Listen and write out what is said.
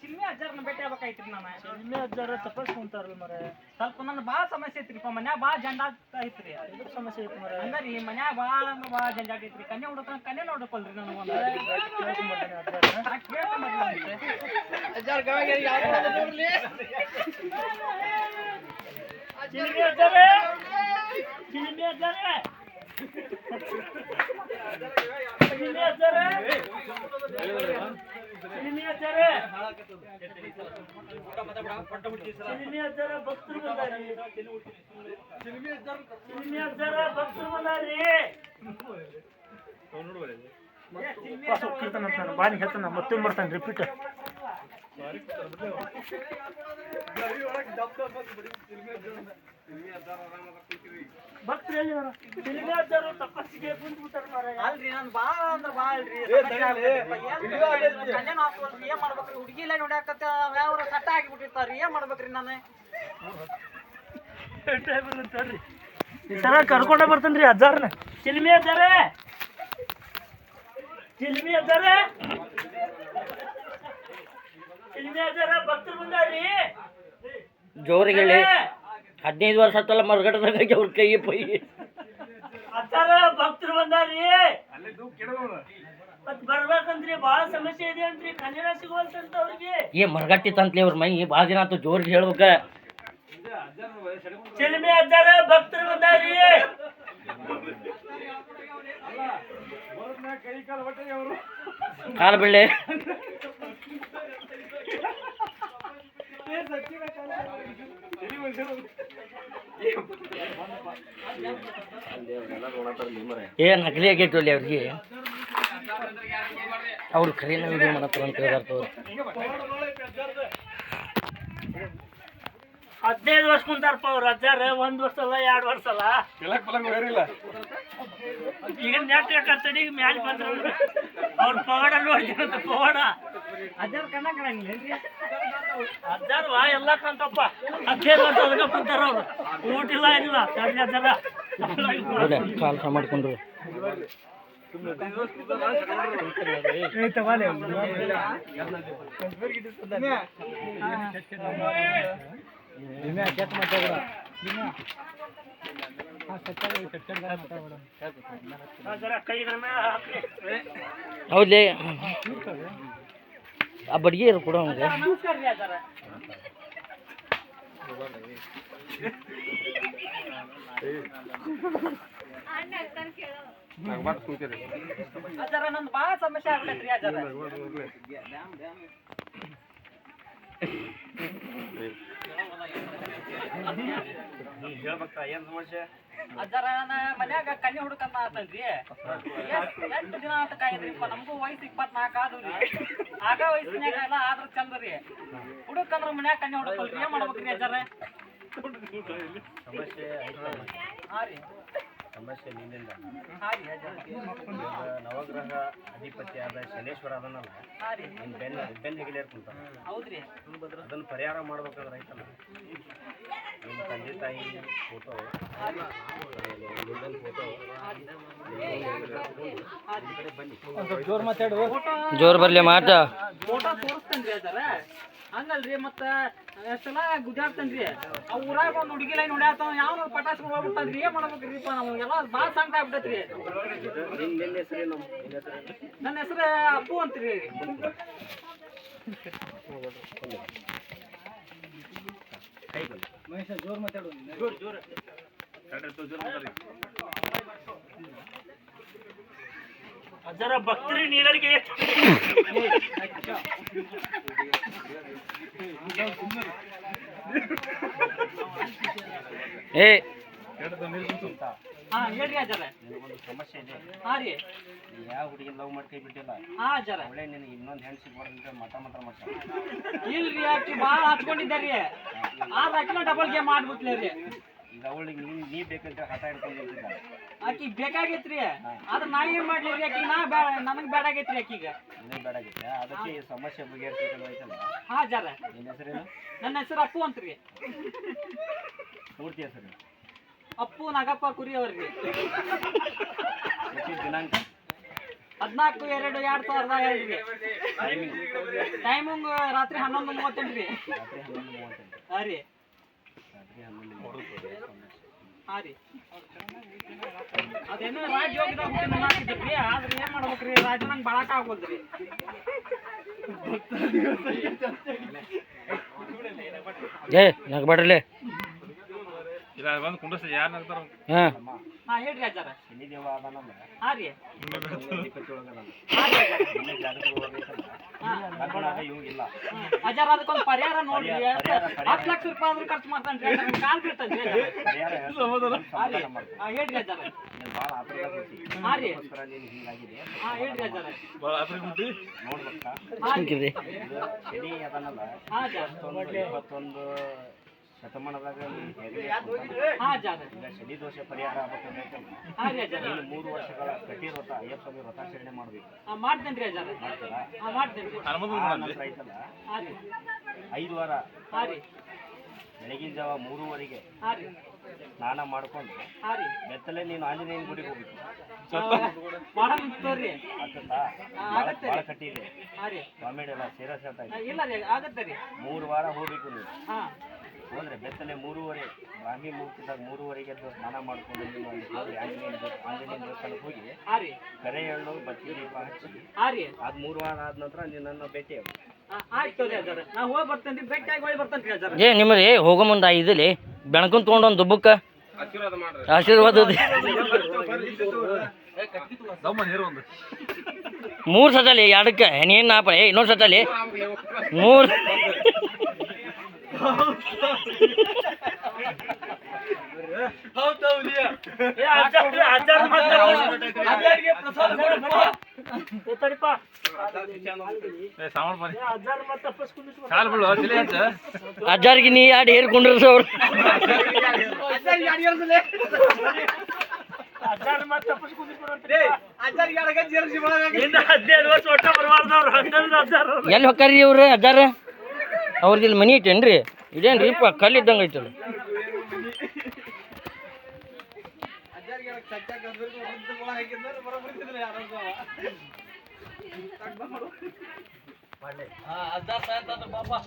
ಚಿಲ್ಮಿ ಅಜ್ಜಾರನ್ನ ಭೇಟಿ ಆಗ್ಬೇಕಾಯ್ತ್ರಿ ನಾನು. ಚಿಲ್ಮಿ ಅಜ್ಜಾರ ತಪಸ್ ಕುಂತಾರಲ್ಲ ಮರ. ಸ್ವಲ್ಪ ನನ್ನ ಭಾಳ ಸಮಸ್ಯೆ ಐತ್ರಿಪ್ಪ, ಮನ್ಯಾಗ ಭಾಳ ಜಂಡಾಟ ಐತ್ರಿ. ಎದ್ರ ಸಮಸ್ಯೆ ಐತಿ ಮರ? ಹಂಗಾರಿ ಮನ್ಯಾಗ ಭಾಳ ಅಂದ್ರೆ ಭಾಳ ಜಂಜಾಟ ಐತ್ರಿ. ಕನ್ಯೆ ನೋಡಕೊಲ್ರಿ ನನಗೆ ಒಂದು ಕೇಳ್ಕೊಂಬರ್ತಾನೆ ಚಿಲ್ಮಿ ಅಜ್ಜಾರೆ, ಚಿಲ್ಮಿ ಅಜ್ಜಾರೆ, ಚಿಲ್ಮಿ ಅಜ್ಜಾರೆ, ಚಿಲ್ಮಿ ಅಜ್ಜಾರೆ, ಚಿಲ್ಮಿ ಅಜ್ಜಾರ ಭಕ್ತರು ಬಂದಾರಿ. ಚಿಲ್ಮಿ ಅಜ್ಜಾರ ಭಕ್ತರು ಬಂದಾರಿ. ಬಾನಿ ಹೇಳ್ತಾನ ಮತ್ತೆ ಬರ್ತಾನೆ ರಿಪೀಟ್. ಭಕ್ತರು ಎಲ್ಲಿ ಚಿಲ್ಮಿ ಅಜ್ಜಾರು ತಪಸ್ಸಿಗೆ ಕುಂತ್ಬಿಟ್ಟಾರ ಮಾರ. ಅಲ್ರಿ ನಾನು ಭಾಳ ಅಂದ್ರೆ ಭಾಳ ರೀ ಕನ್ಯೆ ನೋಡ್ಕೊಳ್ರಿ. ಏನ್ ಮಾಡ್ಬೇಕ್ರಿ? ಹುಡುಗಿ ಇಲ್ಲ ನೋಡ್ಯಾಕತ್ತ ಯಾವ ಕಟ್ಟ ಆಗಿಬಿಟ್ಟಿರ್ತಾರ್ರಿ. ಏನ್ ಮಾಡ್ಬೇಕ್ರಿ ನಾನು? ಈ ತರ ಕರ್ಕೊಂಡೇ ಬರ್ತೇನ್ರಿ ಅಜ್ಜಾರನ. ಚಿಲ್ಮಿ ಅಜ್ಜಾರೆ, ಚಿಲ್ಮಿ ಅಜ್ಜಾರೆ, ಚಿಲ್ಮಿ ಅಜ್ಜಾರ ಭಕ್ತರು ಬಂದಾರಿ. ಜೋರಿಗೆ ಹೇಳಿ 15 ವರ್ಷ ಆತಲ್ಲ ಮರ್ಗಡದಾಗ ಅವ್ರ ಕೈ ಪೈ. ಅಜ್ಜಾರ ಭಕ್ತರು ಬಂದಾರಿ. ಮತ್ ಬರ್ಬೇಕಂದ್ರಿ ಭಾಳ ಸಮಸ್ಯೆ ಇದೆ ಅಂತ್ರಿ. ಕನ್ಯಾ ಸಿಗುವಂತಂತ ಅವ್ರಿಗೆ. ಏ ಮರ್ಗಟ್ಟಿತ್ತಂತ್ಲಿ ಅವ್ರ ಮೈ ಭಾಳ ದಿನ ಆತು. ಜೋರಿಗೆ ಹೇಳ್ಬೇಕ. ಚಿಲ್ಮಿ ಅಜ್ಜಾರ ಭಕ್ತರು ಬಂದಾರಿ. ಕಾಲು ಬೀಳೆ ಏ ನಕಲಿ ಆಗೈತಿ ಅಲ್ಲಿ ಅವ್ರಿಗೆ. ಅವ್ರು ಖರೀನ ವಿಡಿಯೋ ಮಾಡತ್ತಾರ ಅಂತ ಹೇಳ್ತಾರ. 15 ವರ್ಷ ಕುಂತಾರಪ್ಪ ಅವ್ರ ಅಜ್ಜಾರ. 1 ವರ್ಷ ಅಲ್ಲ 2 ವರ್ಷ ಅಲ್ಲ. ಈಗ ನೆಟ್ ಕತ್ತಡಿಗೆ ಮ್ಯಾಲೆ ಬಂದ್ರ ಅವ್ರ ಪವಾಡ ನೋಡ್ತಾರಂತ. ಪವಾಡ ಅಜ್ಜಾರ ಕಣ್ಣ ಕಾಣಂಗಿಲ್ಲೇನ್ರಿ? ಅಜ್ಜಾರ ಎಲ್ಲ ಕಂತಪ್ಪ. 15 ವರ್ಷ ಅದಕ್ಕೆ ಕುಂತಾರ ಅವ್ರು. ಊಟ ಇಲ್ಲ ಏನಿಲ್ಲ. ಅಜ್ಜಾರ ಕಾಲ್ ಮಾಡ್ಕೊಂಡ್ರು. ಹೌದ್ಲೇ ಆ ಬಡ್ಗಿ ಇರು ಕೊಡು ಅವ್ನಿಗೆ. ನಮಸ್ಕಾರ ರೀ ಅಜ್ಜಾರ. ಅಜ್ಜಾರ ನಂದು ಭಾಳ ಸಮಸ್ಯೆ ಆಗ್ಬಿಟ್ಟೈತ್ರಿ ಅಜ್ಜಾರ. ಅಜ್ಜಾರ ನಾನು ಮನ್ಯಾಗ ಕನ್ಯೆ ಹುಡುಕಂತ ಆತನ್ರಿ. ಎಷ್ಟು ದಿನ ಆತ ಕಾಯ್ರಿಪ್ಪ. ನಮಗೂ ವಯಸ್ಸು 24 ಆದ್ರಿ. ಆಗ ವಯಸ್ಸಿನಾಗ ಎಲ್ಲ ಆದ್ರ ಚಂದ ರೀ. ಹುಡುಕಂದ್ರ ಮನ್ಯಾಗ ಕನ್ಯೆ ಹುಡುಕಲ್ರಿ. ಏನ್ ಮಾಡ್ಬೇಕ್ರಿ ಅಜ್ಜಾರ? ಹಾ ರೀ ಸಮಸ್ಯೆ ನಿನ್ನಿಂದ. ಹಾ ರೀ ಅಜ್ಜಾರ. ನವಗ್ರಹ ಅಧಿಪತಿ ಆದ ಶನೇಶ್ವರ ಅದನ್ನಲ್ಲ ಹಾ ರೀ ನಿನ್ನ ಬೆನ್ನ ಹೆಗಲೇರ್ ಕುಂತಾನ. ಹೌದ್ರಿ. ಅದನ್ನು ಪರಿಹಾರ ಮಾಡ್ಬೇಕಂದ್ರೆ ಐತಲ್ಲ ನಿಮ್ಮ ತಂದೆ ತಾಯಿ ಫೋಟೋ, ನಿಂದೊಂದು ಫೋಟೋ ಬನ್ನಿ. ಜೋರ್ ಬರ್ಲಿ ಮಾಟ. ಫೋಟೋ ತೋರಿಸ್ತೇನ್ರಿ ಅಜ್ಜಾರ. ಹಂಗಲ್ರಿ ಮತ್ತ ಎಷ್ಟೆಲ್ಲ ಗುದ್ದಾಡ್ತೇನ್ರಿ. ಆ ಊರಾಗ ಒಂದು ಹುಡುಗಿ ಲೈನ್ ಹೊಡ್ಯಾತಾವ. ಯಾವ ಪಟಾಸ್ಕೊಂಡು ಹೋಗ್ಬಿಟ್ಟದ್ರಿ. ಏನ್ ಮಾಡ್ಬೇಕ್ರಿಪ್ಪ? ನಮಗೆಲ್ಲ ಭಾಳ ಸಂಕಟ ಆಗ್ಬಿಟ್ಟೈತ್ರಿ. ನಿನ್ನ ಹೆಸರೇನು? ನಿನ್ನ ಹೆಸರೇನು? ನನ್ನ ಹೆಸರು ಅಪ್ಪು ಅಂತ್ರಿ. ಜೋರ್ ಮಾತಾಡು. ಜೋರ್ ಅಜ್ಜಾರ ಭಕ್ತರಿ ನೀರಡಿಗೆ ಏ ಹಾ ಹೇಳ್ರಿ ಅಜ್ಜಾರ. ನಿನಗೊಂದು ಸಮಸ್ಯೆ ಇದೆ. ಹಾ ರೀ. ಯಾವ ಹುಡುಗಿ ಲವ್ ಮಾಡಿ ಕೈ ಬಿಟ್ಟಿಲ್ಲ. ಹಾ ಅಜ್ಜಾರ. ಒಳ್ಳೆ ನಿನಗೆ ಇನ್ನೊಂದು ಹೆಣ್ಣು ಸಿಗ್ಬಾರ್ದಂತ ಮಾತ್ರ ಮಾಡ್ತಾನೆ. ಇಲ್ರಿ ಆಕಿ ಭಾಳ ಹಚ್ಕೊಂಡಿದ್ದಾರಿ. ಆದ್ರೆ ಆಕಿನ ಡಬಲ್ ಗೇಮ್ ಮಾಡ್ಬಿಟ್ಲೆ ರೀ. ಈಗ ಅವಳಿಗೆ ನೀ ಬೇಕಂತ ಹಠ ಹಿಡ್ಕೊಂಡು ನಿಂತಿದ್ದಾಳೆ. ಆಕಿ ಬೇಕಾಗೈತ್ರಿ. ಆದ್ರೆ ನಾ ಏನ್ ಮಾಡ್ಲಿ ರೀ? ಆಕಿ ನನಗ್ ಬೇಡಾಗೈತ್ರಿ ಆಕಿಗ. ನಿನಗೆ ಬೇಡಾಗಿತ್ತೆ. ಅದಕ್ಕೆ ಈ ಸಮಸ್ಯೆ ಬಗೆಹರಿಸ್ಬೇಕಂತ ಐತಲ್ಲ. ಹಾ ಅಜ್ಜಾರ. ನಿನ್ನ ಹೆಸರೇನು? ನನ್ನ ಹೆಸರು ಅಪ್ಪು ಅಂತ್ರಿ. ಪೂರ್ತಿ ಹೆಸರು? ಅಪ್ಪು ನಾಗಪ್ಪ ಕುರಿ ಅವ್ರಿ. ದಿನಾಂಕ 14/2/2002 ಟೈಮಿಂಗ್ ರಾತ್ರಿ 11:38 ರೀ. ಹಾಂ ರೀ ಹಾಂ ರೀ ಅದೇನೋ ರಾಜಯೋಗದಾಗ ಹುಟ್ಟಿದ ಹಾಕಿದ್ರಿ ಆದ್ರೆ ಏನು ಮಾಡ್ಬೇಕ್ರಿ ರಾಜನಂಗೆ ಬಾಳಕ ಆಗೋದ್ರಿ. ನಗ್ಬೇಡ್ರಲ್ಲೇ ಇಲ್ಲ ಬಂದು ಕುಂಡ್ರಸ ಯಾರು ನಗ್ತಾರ ಹಾಂ ಹಾಂ ಹೇಳ್ರಿ ಅಜ್ಜಾರ. ಶನಿದೇವ ಅದಾನಲ್ಲ ಹಾಂ ರೀ ಇವಂಗಿಲ್ಲ ಅಜ್ಜಾರ ಅದಕ್ಕೊಂದು ಪರಿಹಾರ ನೋಡ್ರಿ. 10 ಲಕ್ಷ ರೂಪಾಯಿ ಆದ್ರೂ ಖರ್ಚು ಮಾಡ್ತಾನ್ರಿ ಕಾಲ್ ಬೀಳ್ತಾನ್ರಿ. ಹಾಂ ಹೇಳ್ರಿ ಅಜ್ಜಾರ. ಭಾಳ ಆತರ ಹಾಂ ರೀ ನೀನು ಹಿಂಗಾಗಿದೆ ಹಾಂ ಹೇಳ್ರಿ ಅಜ್ಜಾರ. ನೋಡ್ಬೇಕಾ ಹಾಕಿದ್ರಿ ಶನಿ ಅದನ್ನಲ್ಲ ಹಾಂ ಅಜ್ಜಾರ 21 ಶತಮಾನದಾಗ ಹಾಂ ಅಜ್ಜಾರ. ಈಗ ಶನಿ ದೋಷ ಪರಿಹಾರ ಆಗ್ಬೇಕಂದ್ರೆ ಹಾಂ ರೀ ಅಜ್ಜಾರ. ನೀನು 3 ವರ್ಷಗಳ ಕಟ್ಟಿ ವ್ರತ ಅಯ್ಯಪ್ಪ ಸ್ವಾಮಿ ವ್ರತಾಚರಣೆ ಮಾಡ್ಬೇಕು. ಮಾಡ್ತೇನೆ ರೀ ಅಜ್ಜಾರ. ಮಾಡ್ತೀರಾ? ಹಾಂ ಮಾಡ್ತೇನೆ ರೀ. ಆ ನಂತರ ಐತಲ್ಲ ಹಾಂ ರೀ 5 ವಾರ ಹಾಂ ರೀ ಬೆಳಗಿನ ಜಾವ 3:30ಗೆ ಹಾಂ ರೀ ಸ್ನಾನ ಮಾಡ್ಕೊಂಡು ಹಾಂ ರೀ ಬೆತ್ತಲೆ ನೀನು ಆಂಜನೇಯನ ಗುಡಿಗೆ ಹೋಗ್ಬೇಕು. ಮಾಡೋಣ ತೋರಿ. ಆಗ್ತದಾ? ಆಗತ್ತೆ ಭಾಳ ರೀ. ಕಟ್ಟಿ ಇದೆ ಹಾಂ ರೀ ಕಾಮಿಡಿ ಎಲ್ಲ ಸೇರಸ್ ಹೇಳ್ತಾ ಇದೆ. ಇಲ್ಲ ರೀ ಆಗತ್ತೆ ರೀ. 3 ವಾರ ಹೋಗ್ಬೇಕು ನೀವು. ಹಾಂ ಹೋದ್ರೆ ಬೆತ್ತಲೆ 3:30 ಬ್ರಾಹ್ಮಿ ಮುಹೂರ್ತದಾಗ 3:30ಗೆ ಎದ್ದು ಸ್ನಾನ ಮಾಡ್ಕೊಂಡು ನೀನು ಅಲ್ಲಿ ಹೋಗಿ ಆಂಜನೇಯನ ದೇವಸ್ಥಾನಕ್ಕೆ ಹೋಗಿ ಹಾಂ ರೀ ಕರೆ ಎಳ್ಳು ಬತ್ತಿ ದೀಪ ಹಚ್ಚಿ ಹಾಂ ರೀ ಅದು 3 ವಾರ ಆದ ನಂತರ ನಿನ್ನನ್ನು ಭೇಟಿ ಆಗು. ಆಯ್ತು ತೋರಿ ಅಜ್ಜಾರ. ನಾ ಹೋಗಿ ಬರ್ತೇನೆ ರೀ. ಭೇಟಿಯಾಗಿ ಹೋಗಿ ಬರ್ತೇನೆ ರೀ ಅಜ್ಜಾರ. ನಿಮ್ಮದು ಹೋಗೋ ಮುಂದೆ ಇದಲ್ಲಿ ಬೆಳಕನ್ ತೊಗೊಂಡು ಒಂದು ದುಬ್ಬಕ್ಕ ಆಶೀರ್ವಾದ 3 ಸತಲಿ 2ಕ್ಕೆ ನೀನು ನಾಪ ಇನ್ನೊಂದು ಸತಲಿ 3 ಅಜ್ಜಾರಿಗೆ ನೀ ಯಾರು ಹೇರ್ಕೊಂಡ್ರಸ ಅವ್ರು ಎಲ್ಲಿ ಹೊಕ್ಕಾರಿ ಇವ್ರು ಅಜ್ಜಾರ? ಅವ್ರದ್ದು ಇಲ್ಲಿ ಮನಿ ಐತೇನ್ರಿ? ಇದೇನ್ರಿಪ್ಪ ಕಲ್ಲಿದ್ದಂಗೆ ಐತಲ್ಲ. ಬಾಬಾ